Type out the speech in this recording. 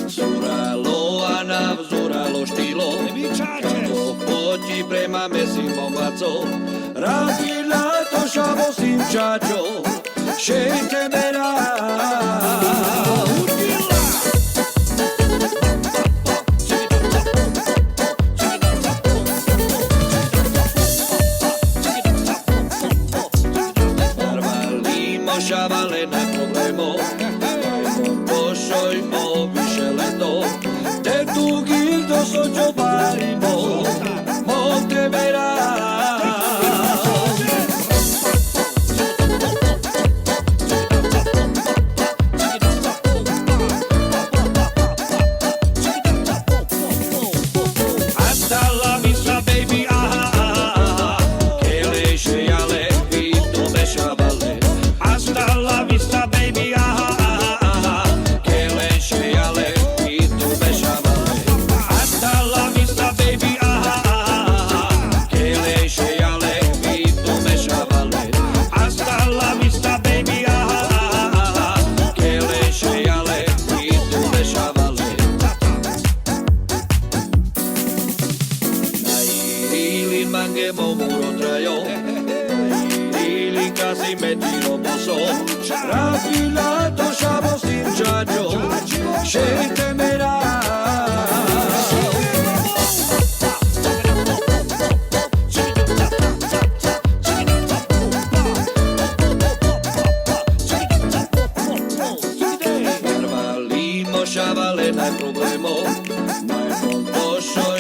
Zuralo a navzuralo štýlo, kamo poti prema mesim momacov, radila to šavo sinčačo, šejte mera. Šavale na problémo, pošoj obiše leto, te tu gildo sočo barimo, monte vera. Hasta la vista baby, aha, aha, que leche ale, vito me šavale. Hasta la vista, baby, aha, aha, aha, que leche ale, y tu me šavale. Hasta la vista, baby, aha, aha, aha, que leche ale, y tu me šavale. Hasta la vista, baby, aha, aha, aha, que leche ale, y tu me šavale. Nairili mange momuro trajo, nairili casi me tiro boso. Rafila to šavo sinčačo, šejte mera. Narvalimo šavale na problémo, najmon pošoj